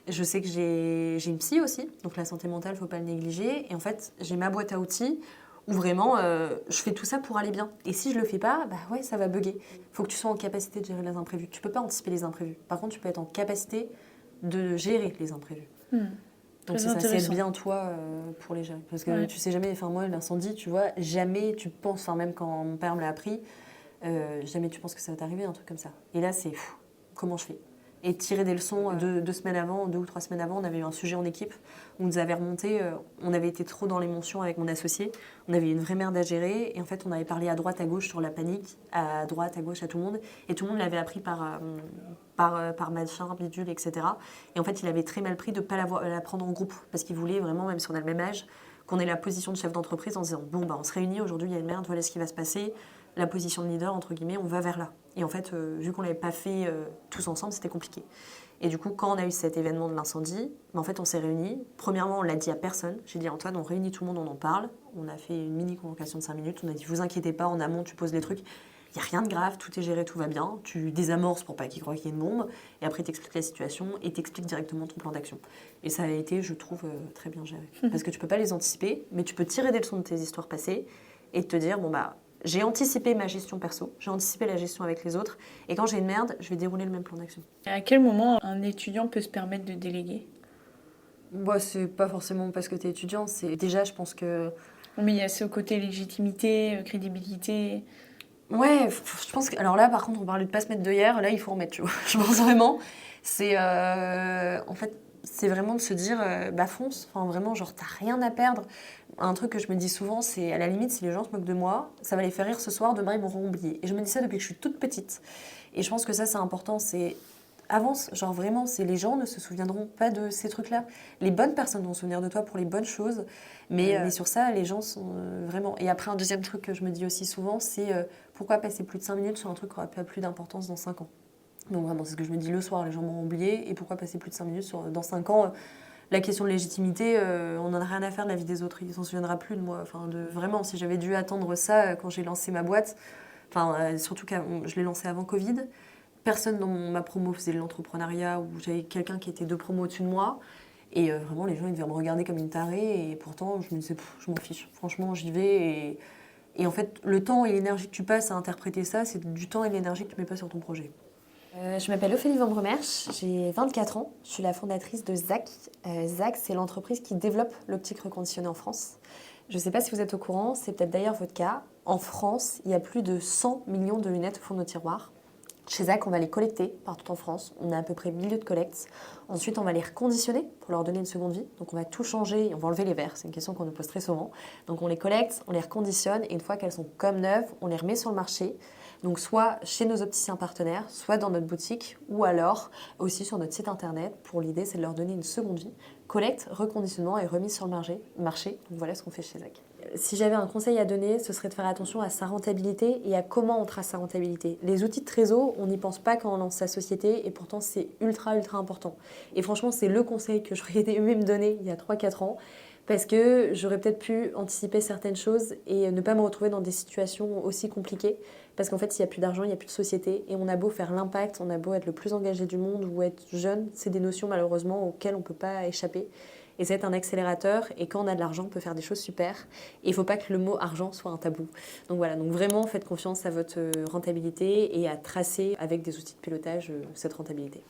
Je sais que j'ai une psy aussi, donc la santé mentale, faut pas le négliger. Et en fait, j'ai ma boîte à outils où vraiment, je fais tout ça pour aller bien. Et si je le fais pas, bah ouais, ça va bugger. Faut que tu sois en capacité de gérer les imprévus. Tu peux pas anticiper les imprévus. Par contre, tu peux être en capacité de gérer les imprévus. Donc c'est ça, c'est être bien toi pour les gérer. Parce que tu sais jamais, enfin moi l'incendie, tu vois, jamais tu penses, enfin même quand mon père me l'a appris, jamais tu penses que ça va t'arriver, un truc comme ça. Et là c'est, comment je fais? Et tirer des leçons 2 semaines avant, 2 ou 3 semaines avant, on avait eu un sujet en équipe, on nous avait remonté, on avait été trop dans l'émotion avec mon associé, on avait une vraie merde à gérer, et en fait on avait parlé à droite, à gauche sur la panique, à droite, à gauche, à tout le monde, et tout le monde l'avait appris par machin, bidule, etc. Et en fait il avait très mal pris de ne pas la prendre en groupe, parce qu'il voulait vraiment, même si on a le même âge, qu'on ait la position de chef d'entreprise en disant bon bah on se réunit aujourd'hui, il y a une merde, voilà ce qui va se passer, la position de leader entre guillemets, on va vers là. Et en fait, vu qu'on l'avait pas fait tous ensemble, c'était compliqué. Et du coup, quand on a eu cet événement de l'incendie, en fait, on s'est réunis. Premièrement, on l'a dit à personne. J'ai dit à Antoine, on réunit tout le monde, on en parle. On a fait une mini convocation de 5 minutes. On a dit, vous inquiétez pas, en amont, tu poses les trucs. Il n'y a rien de grave, tout est géré, tout va bien. Tu désamorces pour pas qu'ils croient qu'il y ait une bombe. Et après, tu expliques la situation et tu expliques directement ton plan d'action. Et ça a été, je trouve, très bien géré. Parce que tu peux pas les anticiper, mais tu peux tirer des leçons de tes histoires passées et te dire, bon bah, j'ai anticipé ma gestion perso, j'ai anticipé la gestion avec les autres, et quand j'ai une merde, je vais dérouler le même plan d'action. À quel moment un étudiant peut se permettre de déléguer? Bah, c'est pas forcément parce que t'es étudiant, c'est déjà, je pense que... Mais il y a ce côté légitimité, crédibilité... Ouais, je pense que... Alors là, par contre, on parlait de pas se mettre de hier, là, il faut remettre, tu vois. Je pense vraiment, c'est... En fait, c'est vraiment de se dire, bah fonce, enfin vraiment, genre, t'as rien à perdre. Un truc que je me dis souvent, c'est à la limite, si les gens se moquent de moi, ça va les faire rire ce soir, demain ils m'auront oublié. Et je me dis ça depuis que je suis toute petite. Et je pense que ça, c'est important, c'est avance, genre vraiment, c'est les gens ne se souviendront pas de ces trucs-là. Les bonnes personnes vont se souvenir de toi pour les bonnes choses, mais sur ça, les gens sont vraiment... Et après, un deuxième truc que je me dis aussi souvent, c'est pourquoi passer plus de 5 minutes sur un truc qui n'aura pas plus d'importance dans 5 ans. Donc vraiment, c'est ce que je me dis le soir, les gens m'ont oublié, et pourquoi passer plus de 5 minutes dans 5 ans la question de légitimité, on n'en a rien à faire de la vie des autres, il s'en souviendra plus de moi. Enfin, vraiment, si j'avais dû attendre ça quand j'ai lancé ma boîte, surtout que je l'ai lancée avant Covid, personne dans ma promo faisait de l'entrepreneuriat, ou j'avais quelqu'un qui était 2 promos au-dessus de moi, et vraiment les gens ils devaient me regarder comme une tarée, et pourtant je me disais, je m'en fiche, franchement j'y vais, et en fait le temps et l'énergie que tu passes à interpréter ça, c'est du temps et de l'énergie que tu mets pas sur ton projet. Je m'appelle Ophélie Vambremerche, j'ai 24 ans, je suis la fondatrice de ZAC. ZAC, c'est l'entreprise qui développe l'optique reconditionnée en France. Je ne sais pas si vous êtes au courant, c'est peut-être d'ailleurs votre cas. En France, il y a plus de 100 millions de lunettes au fond de nos tiroirs. Chez ZAC, on va les collecter partout en France. On a à peu près 1000 lieux de collecte. Ensuite, on va les reconditionner pour leur donner une seconde vie. Donc, on va tout changer et on va enlever les verres. C'est une question qu'on nous pose très souvent. Donc, on les collecte, on les reconditionne et une fois qu'elles sont comme neuves, on les remet sur le marché. Donc, soit chez nos opticiens partenaires, soit dans notre boutique ou alors aussi sur notre site internet. Pour l'idée, c'est de leur donner une seconde vie. Collecte, reconditionnement et remise sur le marché. Donc, voilà ce qu'on fait chez ZAC. Si j'avais un conseil à donner, ce serait de faire attention à sa rentabilité et à comment on trace sa rentabilité. Les outils de trésor, on n'y pense pas quand on lance sa société et pourtant c'est ultra important. Et franchement, c'est le conseil que j'aurais aimé me donner il y a 3-4 ans parce que j'aurais peut-être pu anticiper certaines choses et ne pas me retrouver dans des situations aussi compliquées. Parce qu'en fait, s'il n'y a plus d'argent, il n'y a plus de société. Et on a beau faire l'impact, on a beau être le plus engagé du monde ou être jeune, c'est des notions malheureusement auxquelles on ne peut pas échapper. Et c'est un accélérateur, et quand on a de l'argent, on peut faire des choses super. Et il ne faut pas que le mot argent soit un tabou. Donc voilà, donc vraiment faites confiance à votre rentabilité et à tracer avec des outils de pilotage cette rentabilité.